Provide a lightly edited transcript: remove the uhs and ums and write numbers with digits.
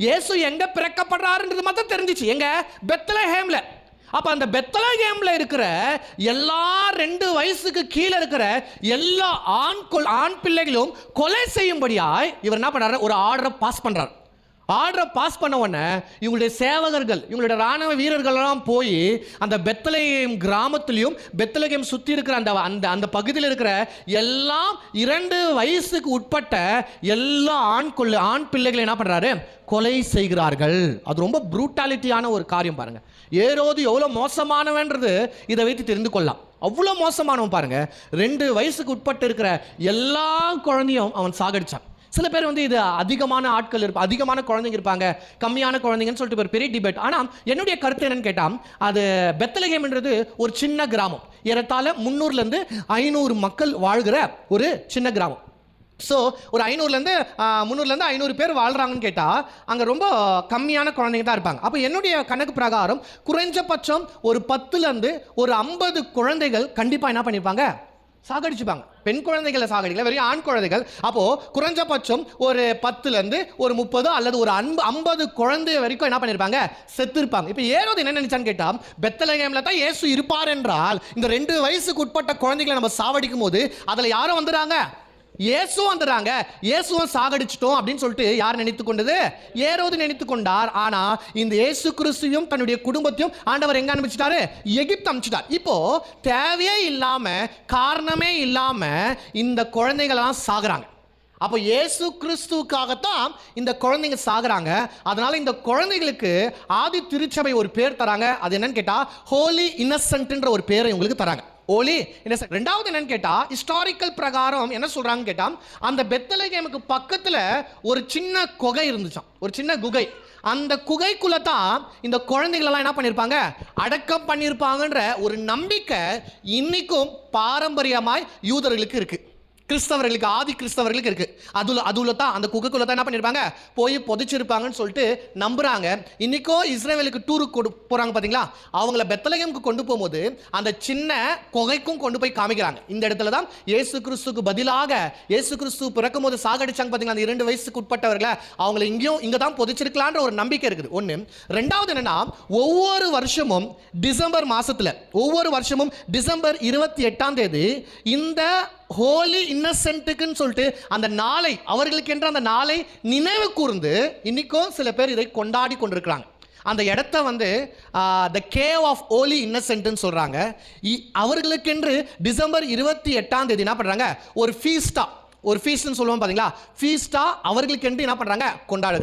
இயேசு எங்க பிறக்கப்படுறாருன்றது மட்டும் தெரிஞ்சிச்சு. எங்க? பெத்லஹேம்ல. அப்ப அந்த பெத்லஹேம்ல இருக்கிற எல்லா 2 வயசுக்கு கீழே இருக்கிற எல்லா ஆண் பிள்ளைகளும் கொலை செய்யும்படியாய் இவர் என்ன பண்றாரு? ஒரு ஆர்டரை பாஸ் பண்றாரு. ஆர்டரை பாஸ் பண்ண உடனே இவங்களுடைய சேவகர்கள், இவங்களுடைய ராணுவ வீரர்கள் எல்லாம் போய் அந்த பெத்லஹேம் கிராமத்திலையும் பெத்லஹேம் சுற்றி இருக்கிற அந்த பகுதியில் இருக்கிற எல்லாம் 2 வயசுக்கு உட்பட்ட எல்லா ஆண் பிள்ளைகளை என்ன பண்றாரு? கொலை செய்கிறார்கள். அது ரொம்ப ப்ரூட்டாலிட்டியான ஒரு காரியம் பாருங்க. ஏரோது எவ்வளவு மோசமானவன்றது இதை வைத்து தெரிந்து கொள்ளலாம். அவ்வளோ மோசமானவன் பாருங்க. 2 வயசுக்கு உட்பட்டு இருக்கிற எல்லா குழந்தையும் அவன் சாகடிச்சான். சில பேர் இது அதிகமான ஆட்கள் இருப்பாங்க, அதிகமான குழந்தைங்க இருப்பாங்க, கம்மியான குழந்தைங்கன்னு சொல்லிட்டு ஒரு பெரிய டிபேட். ஆனால் என்னுடைய கருத்து என்னன்னு கேட்டால், அது பெத்லஹேம்ன்றது ஒரு சின்ன கிராமம். ஏறத்தாழ 300லேருந்து 500 மக்கள் வாழ்கிற ஒரு சின்ன கிராமம். ஸோ ஒரு 300லேருந்து 500 பேர் வாழ்கிறாங்கன்னு கேட்டால் அங்கே ரொம்ப கம்மியான குழந்தைங்க தான் இருப்பாங்க. அப்போ என்னுடைய கணக்கு பிரகாரம் குறைஞ்சபட்சம் ஒரு 10லேருந்து ஒரு 50 குழந்தைகள் கண்டிப்பாக என்ன பண்ணியிருப்பாங்க? சாகடிச்சுப்பாங்க. பெண் குழந்தைகளை சாகடிக்கல, வெறும் ஆண் குழந்தைகள். அப்போ குறைஞ்சபட்சம் ஒரு 10லேருந்து ஒரு 30 அல்லது ஒரு 50 குழந்தை வரைக்கும் என்ன பண்ணிருப்பாங்க? செத்துருப்பாங்க. இப்போ ஏரோது என்ன நினைச்சான்னு கேட்டா, பெத்லஹேம்ல தான் இயேசு இருப்பார் என்றால் இந்த 2 வயசுக்கு உட்பட்ட குழந்தைகளை நம்ம சாவடிக்கும் போது அதுல யாரும் வந்துறாங்க? இயேசு வந்துறாங்க. இயேசுவை சாகடிச்சிட்டோம் அப்படின்னு சொல்லிட்டு யார் நினைத்து கொண்டது? ஏரோது நினைத்து கொண்டார். ஆனா இந்த இயேசு கிறிஸ்துவையும் தன்னுடைய குடும்பத்தையும் ஆண்டவர் எங்க அனுப்பிச்சிட்டாரு? எகிப்து அனுப்பிச்சிட்டார். இப்போ தேவையே இல்லாம, காரணமே இல்லாம இந்த குழந்தைகளெல்லாம் சாகுறாங்க. அப்போ இயேசு கிறிஸ்துவுக்காகத்தான் இந்த குழந்தைங்க சாகுறாங்க. அதனால இந்த குழந்தைகளுக்கு ஆதி திருச்சபை ஒரு பேர் தராங்க. அது என்னன்னு கேட்டா ஹோலி இன்னசென்ட்ன்ற ஒரு பேரை உங்களுக்கு தராங்க. ஹோலி இன்னசென்ட். ரெண்டாவது என்னன்னு கேட்டா ஹிஸ்டாரிக்கல் பிரகாரம் என்ன சொல்றாங்க கேட்டா, அந்த பெத்லஹேமுக்கு பக்கத்துல ஒரு சின்ன குகை இருந்துச்சாம், ஒரு சின்ன குகை. அந்த குகைக்குள்ள தான் இந்த குழந்தைகள் எல்லாம் என்ன பண்ணிருப்பாங்க? அடக்கம் பண்ணிருப்பாங்கன்ற ஒரு நம்பிக்கை இன்னைக்கும் பாரம்பரியமாய் யூதர்களுக்கு இருக்கு, கிறிஸ்தவர்களுக்கு, ஆதி கிறிஸ்தவர்களுக்கு இருக்கு. அதுல தான் அந்த குகைக்குள்ள தான் என்ன பண்ணிருப்பாங்க? போய் புதைச்சிருப்பாங்கன்னு சொல்லிட்டு நம்புறாங்க. இன்னைக்கோ இஸ்ரேலுக்கு டூருக்கு போறாங்க பாத்தீங்களா, அவங்கள பெத்லஹேமுக்கு கொண்டு போகும்போது அந்த சின்ன குகைக்கும் கொண்டு போய் காமிக்கிறாங்க. இந்த இடத்துல தான் இயேசு கிறிஸ்துக்கு பதிலாக இயேசு கிறிஸ்து பிறக்கும் போது சாகடிச்சாங்க பாத்தீங்களா, அந்த 2 வயசுக்கு உட்பட்டவர்களை அவங்களை இங்க தான் புதைச்சிருக்கலான்ற ஒரு நம்பிக்கை இருக்குது. ஒண்ணு. ரெண்டாவது என்னன்னா, ஒவ்வொரு வருஷமும் டிசம்பர் மாசத்துல, ஒவ்வொரு வருஷமும் டிசம்பர் 28ஆம் தேதி இந்த ஹோலி இன்னசென்ட்டுக்குன்னு சொல்லிட்டு அந்த நாளை, அவர்களுக்கு என்ற அந்த நாளை நினைவு கூர்ந்து இன்னைக்கும் சில பேர் இதை கொண்டாடி கொண்டிருக்கிறாங்க. அந்த இடத்த த கேவ் ஆஃப் ஹோலி இன்னசென்ட்னு சொல்றாங்க. அவர்களுக்கென்று டிசம்பர் 28ஆம் தேதி என்ன பண்றாங்க? ஒரு ஃபீஸ்ட்னு சொல்லுவோம் பாத்தீங்களா, ஃபீஸ்டா அவர்களுக்கென்று என்ன பண்றாங்க? கொண்டாடுறாங்க.